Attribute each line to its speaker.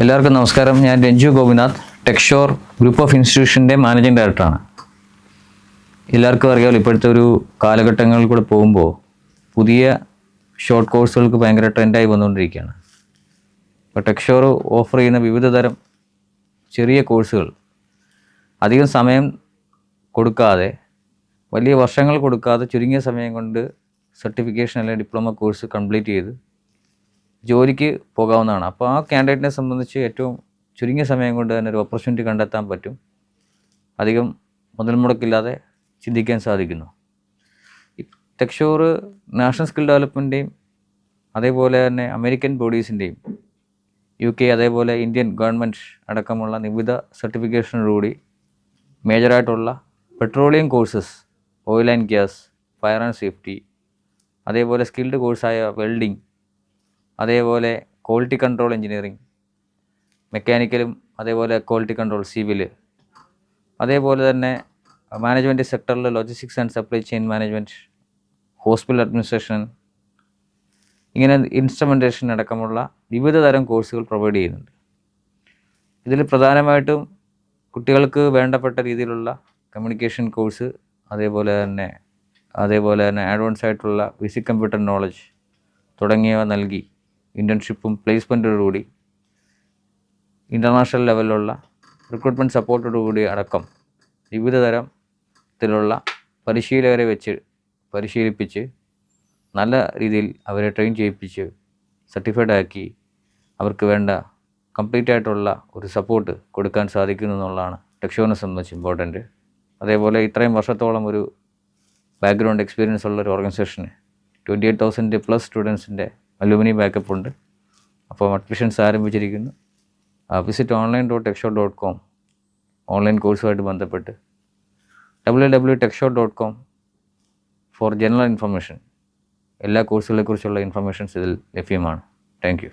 Speaker 1: എല്ലാവർക്കും നമസ്കാരം. ഞാൻ Ranju Gopinath, Techshore group of ഇൻസ്റ്റിറ്റ്യൂഷൻ്റെ മാനേജിംഗ് ഡയറക്ടറാണ്. എല്ലാവർക്കും അറിയാമല്ലോ, ഇപ്പോഴത്തെ ഒരു കാലഘട്ടങ്ങളിൽ കൂടെ പോകുമ്പോൾ പുതിയ ഷോർട്ട് കോഴ്സുകൾക്ക് ഭയങ്കര ട്രെൻഡായി വന്നുകൊണ്ടിരിക്കുകയാണ്. ഇപ്പോൾ ടെക്ഷോർ ഓഫർ ചെയ്യുന്ന വിവിധ തരം ചെറിയ കോഴ്സുകൾ അധികം സമയം കൊടുക്കാതെ, വലിയ വർഷങ്ങൾ കൊടുക്കാതെ ചുരുങ്ങിയ സമയം കൊണ്ട് സർട്ടിഫിക്കേഷൻ അല്ലെങ്കിൽ ഡിപ്ലോമ കോഴ്സ് കംപ്ലീറ്റ് ചെയ്ത് ജോലിക്ക് പോകാവുന്നതാണ്. അപ്പോൾ ആ കാൻഡിഡേറ്റിനെ സംബന്ധിച്ച് ഏറ്റവും ചുരുങ്ങിയ സമയം കൊണ്ട് തന്നെ ഒരു ഓപ്പർച്യൂണിറ്റി കണ്ടെത്താൻ പറ്റും. അധികം മുതൽ മുടക്കില്ലാതെ ചിന്തിക്കാൻ സാധിക്കുന്നു. ടെക്ഷോർ നാഷണൽ സ്കിൽ ഡെവലപ്മെൻറ്റിൻ്റെയും അതേപോലെ തന്നെ അമേരിക്കൻ ബോഡീസിൻ്റെയും UK അതേപോലെ ഇന്ത്യൻ ഗവൺമെൻറ് അടക്കമുള്ള വിവിധ സർട്ടിഫിക്കേഷനോടുകൂടി മേജറായിട്ടുള്ള petroleum courses, oil and gas, fire and safety, അതേപോലെ സ്കിൽഡ് കോഴ്സായ വെൽഡിംഗ്, അതേപോലെ ക്വാളിറ്റി കൺട്രോൾ എഞ്ചിനീയറിംഗ്, മെക്കാനിക്കലും അതേപോലെ ക്വാളിറ്റി കൺട്രോൾ സിവിൽ, അതേപോലെ തന്നെ മാനേജ്മെൻറ്റ് സെക്ടറിൽ logistics and supply chain management, hospital administration, ഇങ്ങനെ ഇൻസ്ട്രുമെൻറ്റേഷൻ അടക്കമുള്ള വിവിധ തരം കോഴ്സുകൾ പ്രൊവൈഡ് ചെയ്യുന്നുണ്ട്. ഇതിൽ പ്രധാനമായിട്ടും കുട്ടികൾക്ക് വേണ്ടപ്പെട്ട രീതിയിലുള്ള കമ്മ്യൂണിക്കേഷൻ കോഴ്സ്, അതേപോലെ തന്നെ അഡ്വാൻസ് ആയിട്ടുള്ള ബേസിക് കമ്പ്യൂട്ടർ നോളജ് തുടങ്ങിയവ നൽകി ഇൻറ്റേൺഷിപ്പും പ്ലേസ്മെൻറ്റോടുകൂടി ഇൻ്റർനാഷണൽ ലെവലിലുള്ള റിക്രൂട്ട്മെൻറ്റ് സപ്പോർട്ടോടുകൂടി അടക്കം വിവിധ തരത്തിലുള്ള പരിശീലകരെ വെച്ച് പരിശീലിപ്പിച്ച് നല്ല രീതിയിൽ അവരെ ട്രെയിൻ ചെയ്യിപ്പിച്ച് സർട്ടിഫൈഡ് ആക്കി അവർക്ക് വേണ്ട കംപ്ലീറ്റ് ആയിട്ടുള്ള ഒരു സപ്പോർട്ട് കൊടുക്കാൻ സാധിക്കുന്നു എന്നുള്ളതാണ് ടെക്ഷോറിനെ സംബന്ധിച്ച് ഇമ്പോർട്ടൻറ്റ്. അതേപോലെ ഇത്രയും വർഷത്തോളം ഒരു ബാക്ക്ഗ്രൗണ്ട് എക്സ്പീരിയൻസ് ഉള്ള ഒരു ഓർഗനൈസേഷന് 28,000+ സ്റ്റുഡൻസിൻ്റെ അലുമിനി ബാക്കപ്പ് ഉണ്ട്. അപ്പോൾ അഡ്മിഷൻസ് ആരംഭിച്ചിരിക്കുന്നു. വിസിറ്റ് online.techshore.com ഓൺലൈൻ കോഴ്സുമായിട്ട് ബന്ധപ്പെട്ട് www.techshore.com ഫോർ ജനറൽ ഇൻഫർമേഷൻ. എല്ലാ കോഴ്സുകളെക്കുറിച്ചുള്ള ഇൻഫർമേഷൻസ് ഇതിൽ ലഭ്യമാണ്. Thank you.